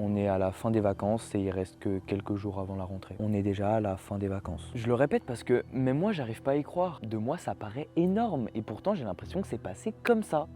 On est à la fin des vacances et il reste que quelques jours avant la rentrée. On est déjà à la fin des vacances. Je le répète parce que même moi, j'arrive pas à y croire. De moi, ça paraît énorme et pourtant, j'ai l'impression que c'est passé comme ça.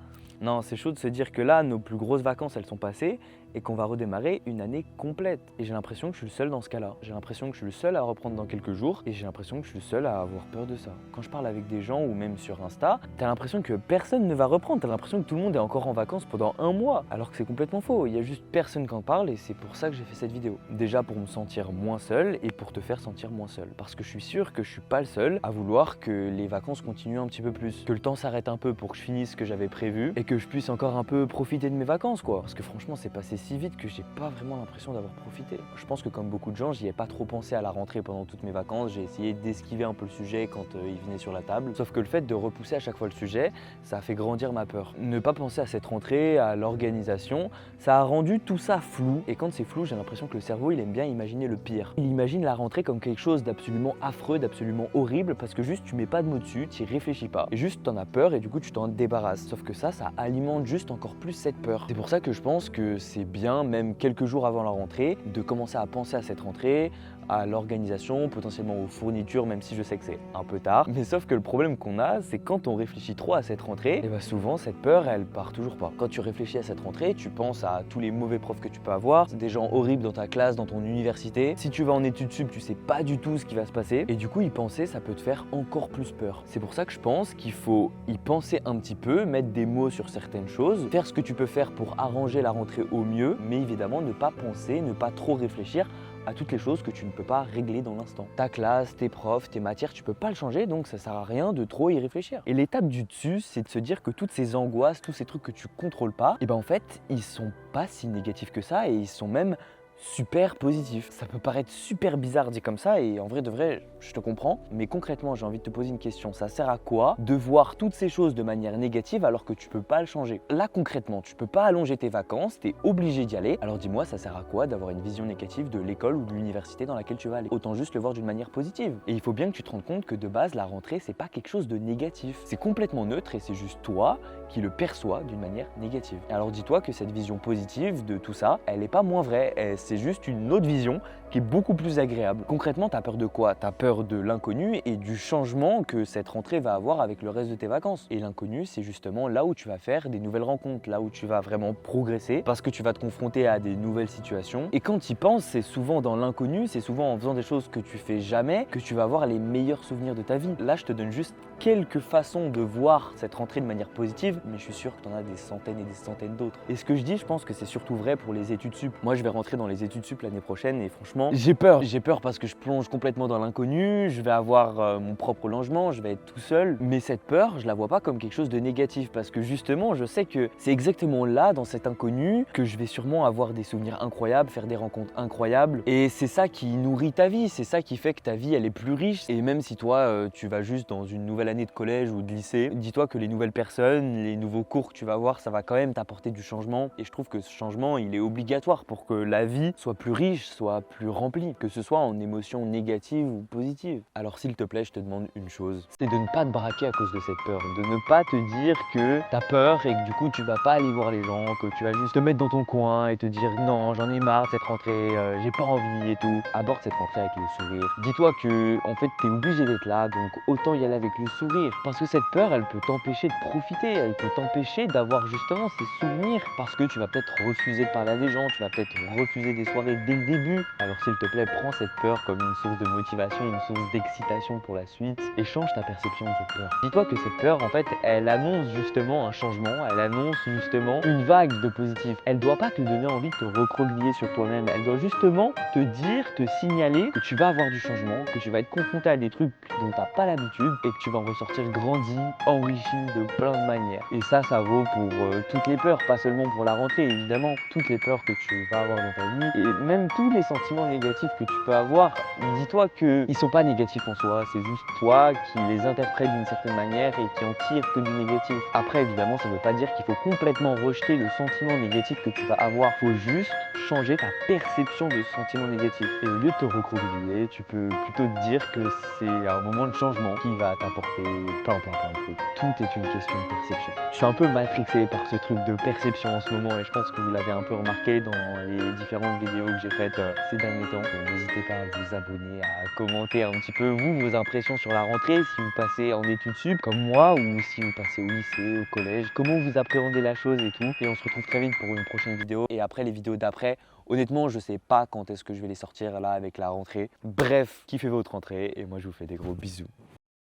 Non, c'est chaud de se dire que là, nos plus grosses vacances, elles sont passées et qu'on va redémarrer une année complète. Et j'ai l'impression que je suis le seul dans ce cas-là. J'ai l'impression que je suis le seul à reprendre dans quelques jours et j'ai l'impression que je suis le seul à avoir peur de ça. Quand je parle avec des gens ou même sur Insta, t'as l'impression que personne ne va reprendre. T'as l'impression que tout le monde est encore en vacances pendant un mois, alors que c'est complètement faux. Il y a juste personne qui en parle et c'est pour ça que j'ai fait cette vidéo. Déjà pour me sentir moins seul et pour te faire sentir moins seul. Parce que je suis sûr que je suis pas le seul à vouloir que les vacances continuent un petit peu plus. Que le temps s'arrête un peu pour que je finisse ce que j'avais prévu et que je puisse encore un peu profiter de mes vacances quoi. Parce que franchement c'est passé si vite que j'ai pas vraiment l'impression d'avoir profité. Je pense que comme beaucoup de gens, j'y ai pas trop pensé à la rentrée pendant toutes mes vacances. J'ai essayé d'esquiver un peu le sujet quand il venait sur la table. Sauf que le fait de repousser à chaque fois le sujet, ça a fait grandir ma peur. Ne pas penser à cette rentrée, à l'organisation, ça a rendu tout ça flou. Et quand c'est flou, j'ai l'impression que le cerveau, il aime bien imaginer le pire. Il imagine la rentrée comme quelque chose d'absolument affreux, d'absolument horrible, parce que juste tu mets pas de mots dessus, tu y réfléchis pas. Et juste t'en as peur et du coup tu t'en débarrasses. Sauf que ça alimente juste encore plus cette peur. C'est pour ça que je pense que c'est bien, même quelques jours avant la rentrée, de commencer à penser à cette rentrée, à l'organisation, potentiellement aux fournitures, même si je sais que c'est un peu tard. Mais sauf que le problème qu'on a, c'est quand on réfléchit trop à cette rentrée, et souvent cette peur, elle part toujours pas. Quand tu réfléchis à cette rentrée, tu penses à tous les mauvais profs que tu peux avoir, des gens horribles dans ta classe, dans ton université. Si tu vas en études sup, tu sais pas du tout ce qui va se passer. Et du coup, y penser, ça peut te faire encore plus peur. C'est pour ça que je pense qu'il faut y penser un petit peu, mettre des mots sur certaines choses, faire ce que tu peux faire pour arranger la rentrée au mieux, mais évidemment ne pas penser, ne pas trop réfléchir à toutes les choses que tu ne peux pas régler dans l'instant. Ta classe, tes profs, tes matières, tu peux pas le changer, donc ça sert à rien de trop y réfléchir. Et l'étape du dessus, c'est de se dire que toutes ces angoisses, tous ces trucs que tu contrôles pas, et en fait, ils sont pas si négatifs que ça et ils sont même super positif. Ça peut paraître super bizarre dit comme ça et en vrai de vrai, je te comprends. Mais concrètement, j'ai envie de te poser une question. Ça sert à quoi de voir toutes ces choses de manière négative alors que tu peux pas le changer? Là concrètement, tu peux pas allonger tes vacances, tu es obligé d'y aller. Alors dis-moi, ça sert à quoi d'avoir une vision négative de l'école ou de l'université dans laquelle tu vas aller? Autant juste le voir d'une manière positive. Et il faut bien que tu te rendes compte que de base, la rentrée, c'est pas quelque chose de négatif. C'est complètement neutre et c'est juste toi qui le perçois d'une manière négative. Alors dis-toi que cette vision positive de tout ça, elle est pas moins vraie. C'est juste une autre vision qui est beaucoup plus agréable. Concrètement, tu as peur de quoi? Tu as peur de l'inconnu et du changement que cette rentrée va avoir avec le reste de tes vacances. Et l'inconnu, c'est justement là où tu vas faire des nouvelles rencontres, là où tu vas vraiment progresser parce que tu vas te confronter à des nouvelles situations. Et quand tu y penses, c'est souvent dans l'inconnu, c'est souvent en faisant des choses que tu fais jamais que tu vas avoir les meilleurs souvenirs de ta vie. Là, je te donne juste quelques façons de voir cette rentrée de manière positive, mais je suis sûr que tu en as des centaines et des centaines d'autres. Et ce que je dis, je pense que c'est surtout vrai pour les études sup. Moi, je vais rentrer dans les études sup l'année prochaine et franchement, j'ai peur. J'ai peur parce que je plonge complètement dans l'inconnu, je vais avoir mon propre logement, je vais être tout seul. Mais cette peur, je la vois pas comme quelque chose de négatif parce que justement, je sais que c'est exactement là, dans cet inconnu, que je vais sûrement avoir des souvenirs incroyables, faire des rencontres incroyables. Et c'est ça qui nourrit ta vie, c'est ça qui fait que ta vie, elle est plus riche. Et même si toi, tu vas juste dans une nouvelle année de collège ou de lycée, dis-toi que les nouvelles personnes, les nouveaux cours que tu vas avoir, ça va quand même t'apporter du changement. Et je trouve que ce changement, il est obligatoire pour que la vie soit plus riche, soit plus remplie, que ce soit en émotions négatives ou positives. Alors s'il te plaît, je te demande une chose, c'est de ne pas te braquer à cause de cette peur, de ne pas te dire que t'as peur et que du coup tu vas pas aller voir les gens, que tu vas juste te mettre dans ton coin et te dire non, j'en ai marre de cette rentrée, j'ai pas envie et tout. Aborde cette rentrée avec le sourire. Dis-toi que en fait t'es obligé d'être là, donc autant y aller avec le sourire. Parce que cette peur, elle peut t'empêcher de profiter, elle peut t'empêcher d'avoir justement ces souvenirs. Parce que tu vas peut-être refuser de parler à des gens, tu vas peut-être refuser des soirées dès le début. Alors s'il te plaît, prends cette peur comme une source de motivation, une source d'excitation pour la suite et change ta perception de cette peur. Dis-toi que cette peur, en fait, elle annonce justement un changement, elle annonce justement une vague de positif. Elle doit pas te donner envie de te recroqueviller sur toi-même, elle doit justement te dire, te signaler que tu vas avoir du changement, que tu vas être confronté à des trucs dont tu n'as pas l'habitude et que tu vas en ressortir grandi, enrichi de plein de manières. Et ça vaut pour toutes les peurs, pas seulement pour la rentrée, évidemment, toutes les peurs que tu vas avoir dans ta vie et même tous les sentiments négatifs que tu peux avoir. Dis-toi qu'ils sont pas négatifs en soi, c'est juste toi qui les interprètes d'une certaine manière et qui en tire que du négatif. Après, évidemment, ça ne veut pas dire qu'il faut complètement rejeter le sentiment négatif que tu vas avoir. Il faut juste changer ta perception de ce sentiment négatif. Et au lieu de te recroqueviller, tu peux plutôt te dire que c'est un moment de changement qui va t'apporter plein de trucs. Tout est une question de perception. Je suis un peu matrixé par ce truc de perception en ce moment et je pense que vous l'avez un peu remarqué dans les différentes différentes vidéos que j'ai faites ces derniers temps. N'hésitez pas à vous abonner, à commenter un petit peu vous, vos impressions sur la rentrée, si vous passez en études sup comme moi ou si vous passez au lycée, au collège, comment vous appréhendez la chose et tout. Et on se retrouve très vite pour une prochaine vidéo. Et après les vidéos d'après, honnêtement, je sais pas quand est-ce que je vais les sortir là avec la rentrée. Bref, kiffez votre rentrée et moi je vous fais des gros bisous.